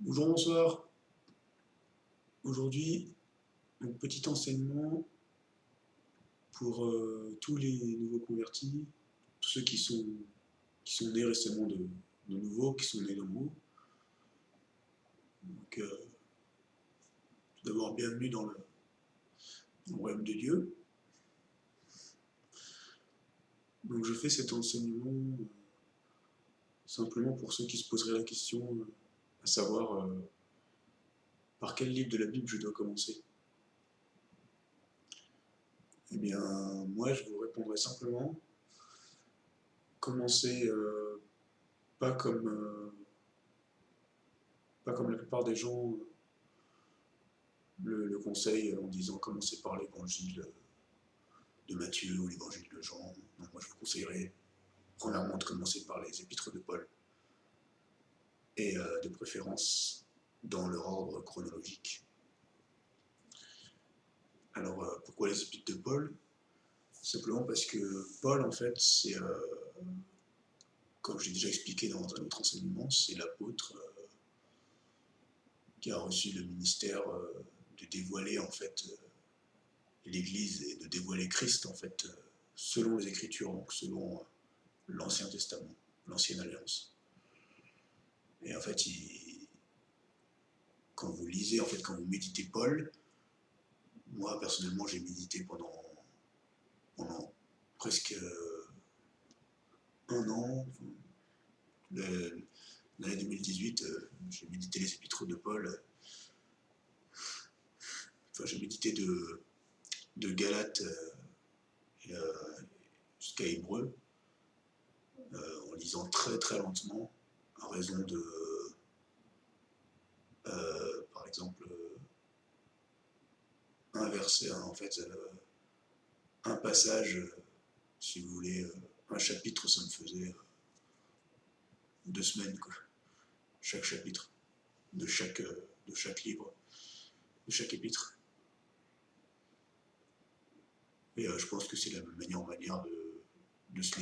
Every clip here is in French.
Bonjour, bonsoir. Aujourd'hui, un petit enseignement pour tous les nouveaux convertis, tous ceux qui sont nés récemment de nouveau, qui sont nés de nouveau. Donc, tout d'abord, bienvenue dans le royaume de Dieu. Donc, je fais cet enseignement simplement pour ceux qui se poseraient la question, à savoir par quel livre de la Bible je dois commencer. Eh bien, moi, je vous répondrai simplement, commencez pas comme, pas comme la plupart des gens le conseil en disant commencez par l'évangile de Matthieu ou l'évangile de Jean. Donc moi je vous conseillerais premièrement de commencer par les épîtres de Paul et de préférence dans leur ordre chronologique. Alors pourquoi les épîtres de Paul? Simplement parce que Paul en fait c'est, comme j'ai déjà expliqué dans un autre enseignement, c'est l'apôtre qui a reçu le ministère de dévoiler en fait l'Église et de dévoiler Christ en fait selon les Écritures, donc selon l'Ancien Testament, l'Ancienne Alliance. Et en fait, quand vous lisez, en fait, quand vous méditez Paul, moi personnellement j'ai médité pendant presque un an, l'année 2018, j'ai médité les épîtres de Paul, enfin j'ai médité de Galates jusqu'à Hébreux, en lisant très très lentement, à raison de, par exemple, un verset, en fait, un passage, si vous voulez, un chapitre, ça me faisait 2 semaines, quoi. Chaque chapitre, de chaque livre, de chaque épître. Et je pense que c'est la meilleure manière de se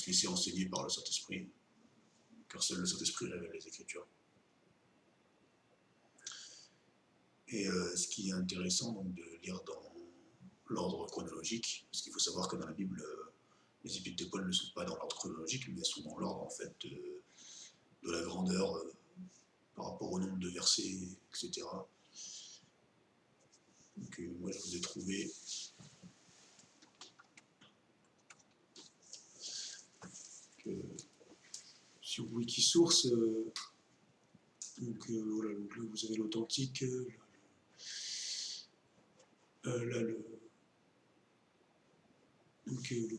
laisser enseigner par le Saint-Esprit, car seul le Saint-Esprit révèle les Écritures. Et ce qui est intéressant donc, de lire dans l'ordre chronologique, parce qu'il faut savoir que dans la Bible, les épîtres de Paul ne sont pas dans l'ordre chronologique, mais elles sont dans l'ordre en fait de la grandeur par rapport au nombre de versets, etc. Donc moi je vous ai trouvé que sur Wikisource, donc voilà, donc là vous avez l'authentique, là le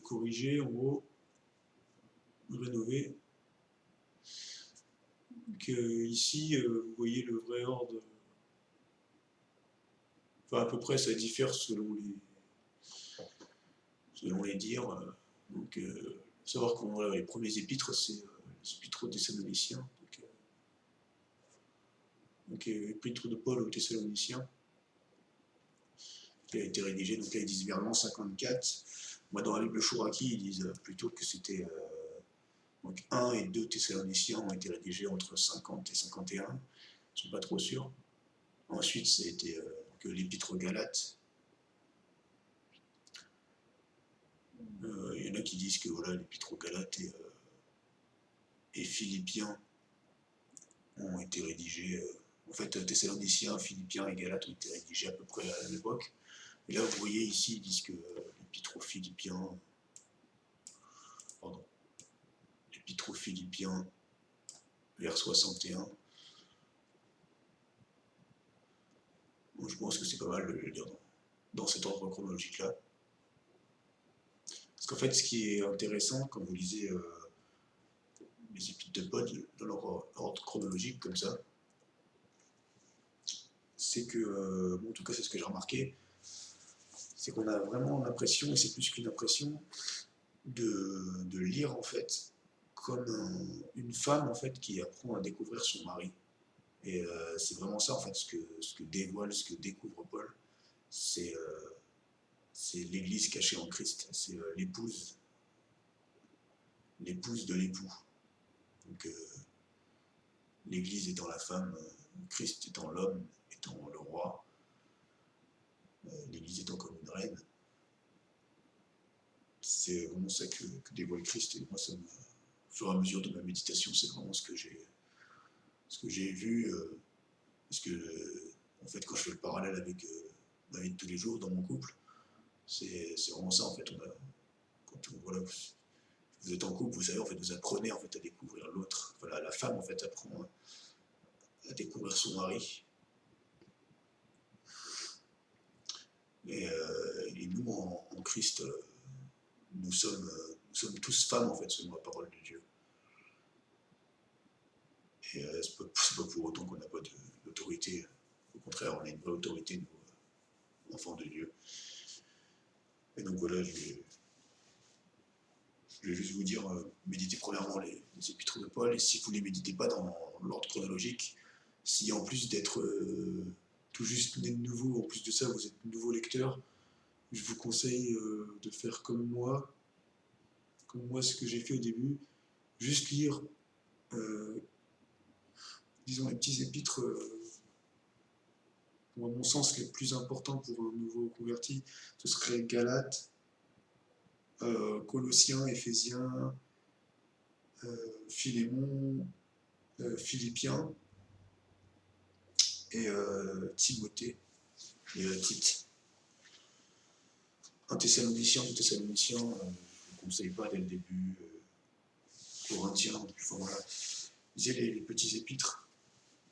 corrigé en gros, le rénové. Donc ici vous voyez le vrai ordre, enfin à peu près ça diffère selon les dires. Donc savoir que voilà, les premiers épîtres c'est les épîtres aux Thessaloniciens. Donc épître de Paul aux Thessaloniciens, qui a été rédigé, donc là ils disent vers l'an 54. Moi dans la Bible Chouraki, ils disent plutôt que c'était donc 1 et 2 Thessaloniciens ont été rédigés entre 50 et 51, je ne suis pas trop sûr. Ensuite c'était l'épître aux Galates. Il y en a qui disent que voilà, l'épître aux Galates et Philippiens ont été rédigés, en fait Thessaloniciens, Philippiens et Galates ont été rédigés à peu près à la même époque. Et là vous voyez ici, ils disent que l'épître aux Philippiens, pardon, l'épître aux Philippiens vers 61. Bon, je pense que c'est pas mal de le lire dans cet ordre chronologique-là. Parce qu'en fait, ce qui est intéressant quand vous lisez les épîtres de Paul dans leur ordre chronologique comme ça, c'est que, bon, en tout cas c'est ce que j'ai remarqué, c'est qu'on a vraiment l'impression, et c'est plus qu'une impression, de lire en fait comme une femme en fait qui apprend à découvrir son mari. Et c'est vraiment ça en fait ce que dévoile, ce que découvre Paul, c'est l'Église cachée en Christ, c'est l'épouse de l'époux. Donc l'Église étant la femme, Christ étant l'homme, étant le roi, l'Église étant comme une reine. C'est vraiment ça que dévoile Christ, et moi, ça me, au fur et à mesure de ma méditation, c'est vraiment ce que j'ai vu, parce que, en fait, quand je fais le parallèle avec ma vie de tous les jours dans mon couple, c'est vraiment ça, en fait. Quand voilà, vous êtes en couple, vous savez, en fait, vous apprenez en fait, à découvrir l'autre. Voilà, la femme, en fait, apprend à découvrir son mari. Et nous, en Christ, nous sommes tous femmes, en fait, selon la parole de Dieu. Et c'est pas pour autant qu'on n'a pas d'autorité. Au contraire, on a une vraie autorité, nous, enfants de Dieu. Et donc voilà, je vais juste vous dire, méditez premièrement les épîtres de Paul, et si vous ne les méditez pas dans l'ordre chronologique, si en plus d'être tout juste né de nouveau, en plus de ça, vous êtes nouveau lecteur, je vous conseille de faire comme moi, ce que j'ai fait au début, juste lire, disons, les petits épîtres, pour, à mon sens, les plus importants pour un nouveau converti, ce serait Galates, Colossiens, Éphésiens, Philémon, Philippiens et Timothée et Tite. Un Thessaloniciens, je ne vous conseille pas dès le début, Corinthiens, enfin, voilà. Lisez les petits épîtres,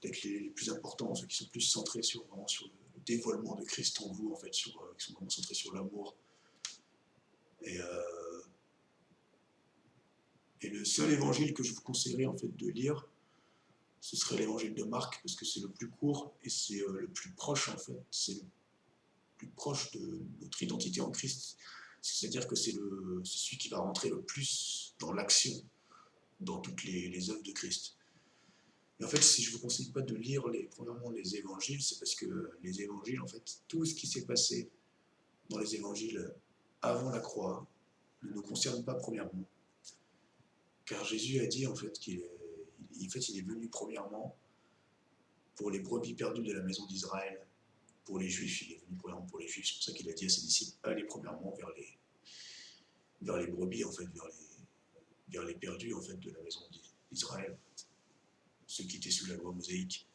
peut-être les plus importants, ceux qui sont plus centrés vraiment sur le dévoilement de Christ en vous, en fait, qui sont vraiment centrés sur l'amour. Et le seul évangile que je vous conseillerais en fait de lire, ce serait l'évangile de Marc, parce que c'est le plus court et c'est le plus proche en fait, c'est le plus proche de notre identité en Christ. C'est-à-dire que c'est celui qui va rentrer le plus dans l'action, dans toutes les œuvres de Christ. Et en fait, si je ne vous conseille pas de lire premièrement les évangiles, c'est parce que les évangiles, en fait, tout ce qui s'est passé dans les évangiles avant la croix ne nous concerne pas premièrement. Car Jésus a dit en fait qu'il est venu premièrement pour les brebis perdues de la maison d'Israël, pour les Juifs, il est venu premièrement pour les Juifs, c'est pour ça qu'il a dit à ses disciples, allez premièrement vers les brebis, en fait, vers les perdus en fait, de la maison d'Israël, ceux qui étaient sous la loi mosaïque.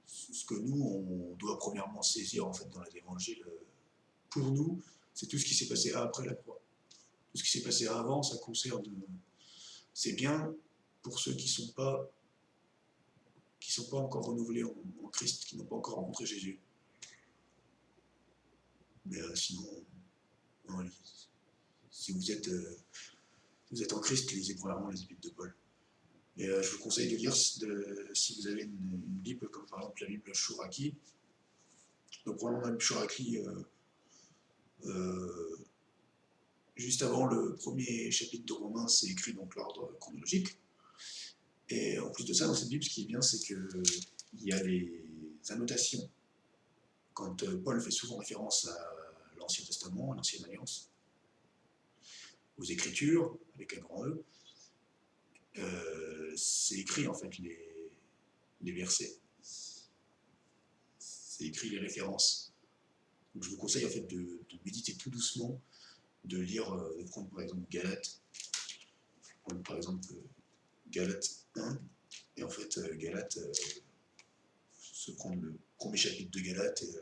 Ce que nous, on doit premièrement saisir en fait, dans les évangiles, pour nous, c'est tout ce qui s'est passé après la croix. Tout ce qui s'est passé avant, ça concerne. C'est bien pour ceux qui ne sont pas encore renouvelés en Christ, qui n'ont pas encore rencontré Jésus. Mais sinon, non, si vous êtes en Christ, lisez premièrement les épîtres de Paul. Et je vous conseille de lire, si vous avez une Bible, comme par exemple la Bible Chouraki. Donc probablement la Bible Chouraki, juste avant le premier chapitre de Romains, c'est écrit donc l'ordre chronologique. Et en plus de ça, dans cette Bible, ce qui est bien, c'est qu'il y a les annotations. Quand Paul fait souvent référence à l'Ancien Testament, à l'Ancienne Alliance, aux Écritures, avec un grand E, c'est écrit en fait les versets. C'est écrit les références. Donc je vous conseille en fait de méditer tout doucement, de lire, de prendre par exemple Galates, par exemple Galates 1, et en fait Galates, se prendre le premier chapitre de Galates et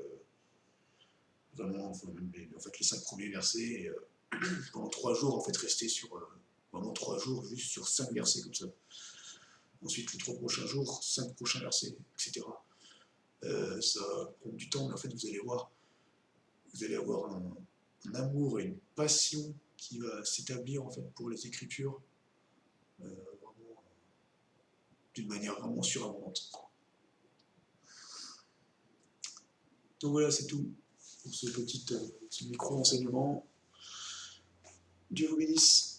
vraiment en fait les 5 premiers versets, et pendant 3 jours en fait rester sur vraiment 3 jours juste sur 5 versets comme ça. Ensuite les 3 prochains jours, 5 prochains versets, etc. Ça prend du temps, mais en fait vous allez avoir un amour et une passion qui va s'établir en fait pour les Écritures, vraiment, d'une manière vraiment surabondante. Donc voilà, c'est tout pour ce petit micro-enseignement. Dieu vous bénisse.